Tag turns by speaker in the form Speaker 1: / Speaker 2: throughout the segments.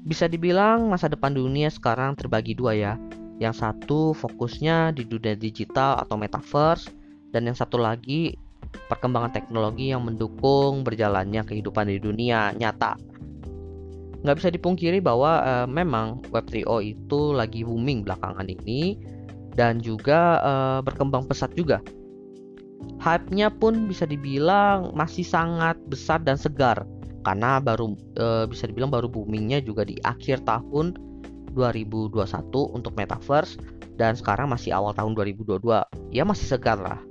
Speaker 1: Bisa dibilang masa depan dunia sekarang terbagi dua ya. Yang satu fokusnya di dunia digital atau metaverse, dan yang satu lagi perkembangan teknologi yang mendukung berjalannya kehidupan di dunia nyata. Nggak bisa dipungkiri bahwa memang Web3 itu lagi booming belakangan ini dan juga berkembang pesat juga. Hype-nya pun bisa dibilang masih sangat besar dan segar karena bisa dibilang baru boomingnya juga di akhir tahun 2021 untuk metaverse, dan sekarang masih awal tahun 2022. Ya masih segar lah.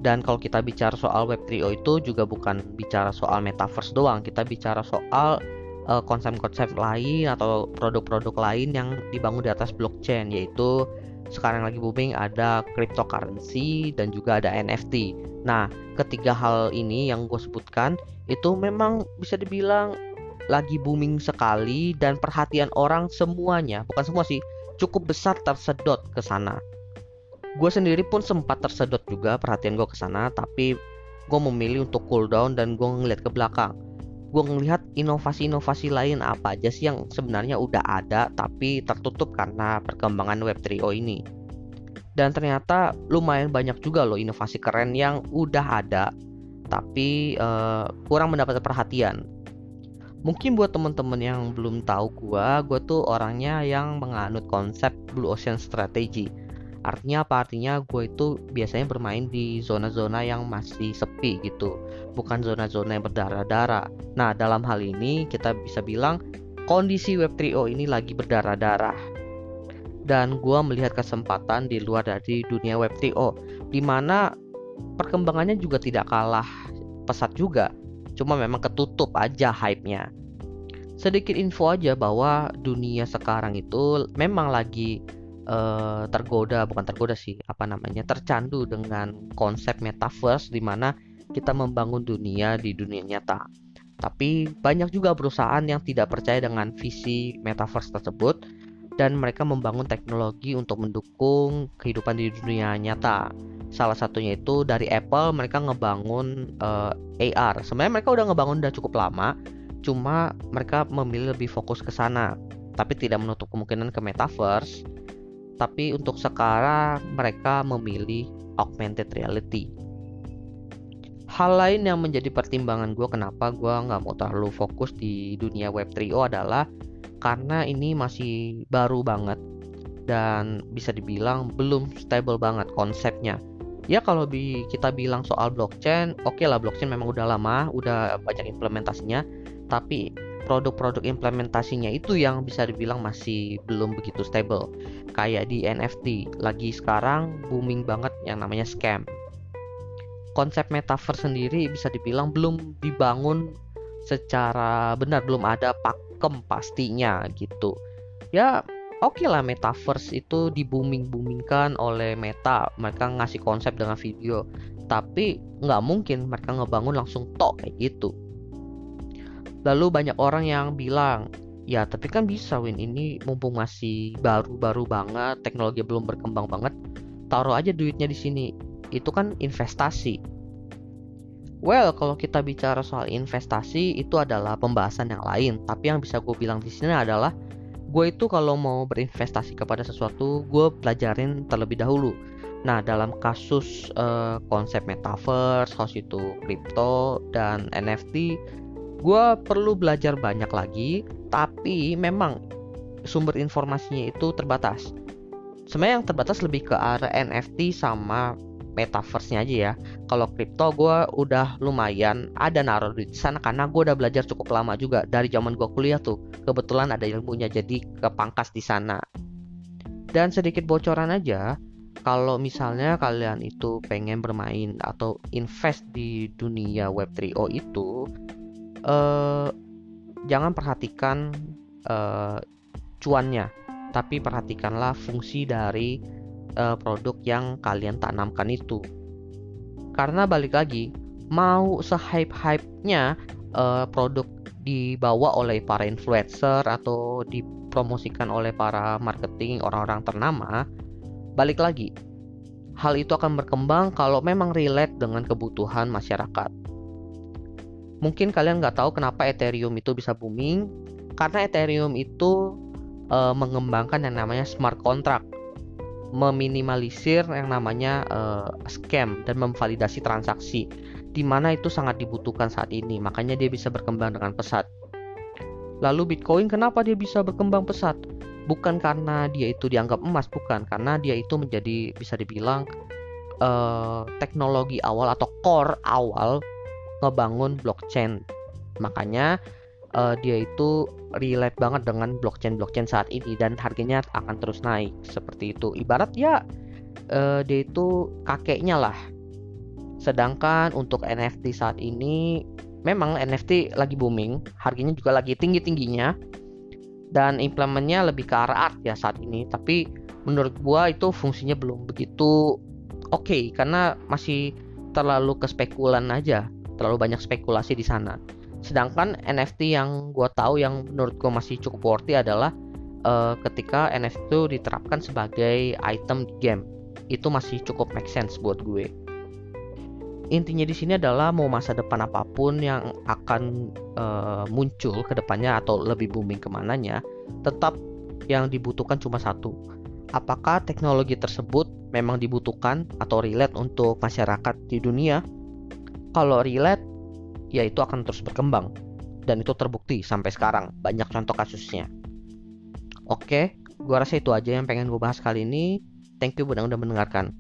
Speaker 1: Dan kalau kita bicara soal Web3 itu juga bukan bicara soal metaverse doang, kita bicara soal konsep-konsep lain atau produk-produk lain yang dibangun di atas blockchain, yaitu sekarang lagi booming ada cryptocurrency dan juga ada NFT. Nah, ketiga hal ini yang gue sebutkan itu memang bisa dibilang lagi booming sekali, dan perhatian orang semuanya, bukan semua sih, cukup besar tersedot ke sana. Gue sendiri pun sempat tersedot juga perhatian gue ke sana, tapi gue memilih untuk cool down dan gue ngeliat ke belakang. Gue ngelihat inovasi-inovasi lain apa aja sih yang sebenarnya udah ada tapi tertutup karena perkembangan Web3 ini. Dan ternyata lumayan banyak juga loh inovasi keren yang udah ada tapi kurang mendapat perhatian. Mungkin buat temen-temen yang belum tahu gue tuh orangnya yang menganut konsep Blue Ocean Strategy. Artinya apa? Artinya gue itu biasanya bermain di zona-zona yang masih sepi gitu, bukan zona-zona yang berdarah-darah. Nah, dalam hal ini kita bisa bilang kondisi Web3 ini lagi berdarah-darah. Dan gue melihat kesempatan di luar dari dunia Web3, di mana perkembangannya juga tidak kalah pesat juga. Cuma memang ketutup aja hype-nya. Sedikit info aja bahwa dunia sekarang itu memang lagi tercandu dengan konsep metaverse, di mana kita membangun dunia di dunia nyata. Tapi banyak juga perusahaan yang tidak percaya dengan visi metaverse tersebut, dan mereka membangun teknologi untuk mendukung kehidupan di dunia nyata. Salah satunya itu dari Apple, mereka ngebangun AR. Sebenarnya mereka udah ngebangun udah cukup lama, cuma mereka memilih lebih fokus ke sana, tapi tidak menutup kemungkinan ke metaverse. Tapi untuk sekarang mereka memilih augmented reality. Hal lain yang menjadi pertimbangan gue kenapa gue nggak mau terlalu fokus di dunia Web3 adalah karena ini masih baru banget dan bisa dibilang belum stable banget konsepnya. Ya kalau kita bilang soal blockchain, oke lah, blockchain memang udah lama, udah banyak implementasinya, tapi produk-produk implementasinya itu yang bisa dibilang masih belum begitu stable. Kayak di NFT, lagi sekarang booming banget yang namanya scam. Konsep metaverse sendiri bisa dibilang belum dibangun secara benar, belum ada pakem pastinya gitu. Ya oke lah, metaverse itu di-booming-boomingkan oleh Meta, mereka ngasih konsep dengan video, tapi nggak mungkin mereka ngebangun langsung tok kayak gitu. Lalu banyak orang yang bilang, ya tapi kan bisa Win, ini mumpung masih baru-baru banget, teknologi belum berkembang banget, taruh aja duitnya di sini, itu kan investasi. Well, kalau kita bicara soal investasi itu adalah pembahasan yang lain, tapi yang bisa gue bilang di sini adalah gue itu kalau mau berinvestasi kepada sesuatu, gue pelajarin terlebih dahulu. Nah, dalam kasus konsep metaverse, host itu kripto dan NFT, gue perlu belajar banyak lagi, tapi memang sumber informasinya itu terbatas. Sebenarnya yang terbatas lebih ke arah NFT sama metaverse-nya aja ya. Kalau kripto gue udah lumayan ada naruh di sana karena gue udah belajar cukup lama juga dari zaman gue kuliah tuh. Kebetulan ada ilmunya jadi kepangkas di sana. Dan sedikit bocoran aja, kalau misalnya kalian itu pengen bermain atau invest di dunia Web3 itu, jangan perhatikan cuannya, tapi perhatikanlah fungsi dari produk yang kalian tanamkan itu. Karena balik lagi, mau se-hype-hype-nya produk dibawa oleh para influencer atau dipromosikan oleh para marketing orang-orang ternama, balik lagi, hal itu akan berkembang kalau memang relate dengan kebutuhan masyarakat. Mungkin kalian nggak tahu kenapa Ethereum itu bisa booming, karena Ethereum itu mengembangkan yang namanya smart contract, meminimalisir yang namanya scam dan memvalidasi transaksi, di mana itu sangat dibutuhkan saat ini. Makanya dia bisa berkembang dengan pesat. Lalu Bitcoin kenapa dia bisa berkembang pesat? Bukan karena dia itu dianggap emas, bukan, karena dia itu menjadi bisa dibilang teknologi awal atau core awal ngebangun blockchain. Makanya dia itu relate banget dengan blockchain saat ini dan harganya akan terus naik seperti itu. Ibarat ya dia itu kakeknya lah. Sedangkan untuk NFT saat ini memang NFT lagi booming, harganya juga lagi tinggi-tingginya dan implementnya lebih ke arah art ya saat ini. Tapi menurut gua itu fungsinya belum begitu oke, karena masih terlalu ke spekulan aja, terlalu banyak spekulasi di sana. Sedangkan NFT yang gue tahu yang menurut gue masih cukup worthy adalah ketika NFT itu diterapkan sebagai item di game, itu masih cukup make sense buat gue. Intinya di sini adalah mau masa depan apapun yang akan muncul ke depannya atau lebih booming kemananya, tetap yang dibutuhkan cuma satu. Apakah teknologi tersebut memang dibutuhkan atau relate untuk masyarakat di dunia? Kalau relate, ya itu akan terus berkembang. Dan itu terbukti sampai sekarang, banyak contoh kasusnya. Oke, gua rasa itu aja yang pengen gue bahas kali ini. Thank you udah mendengarkan.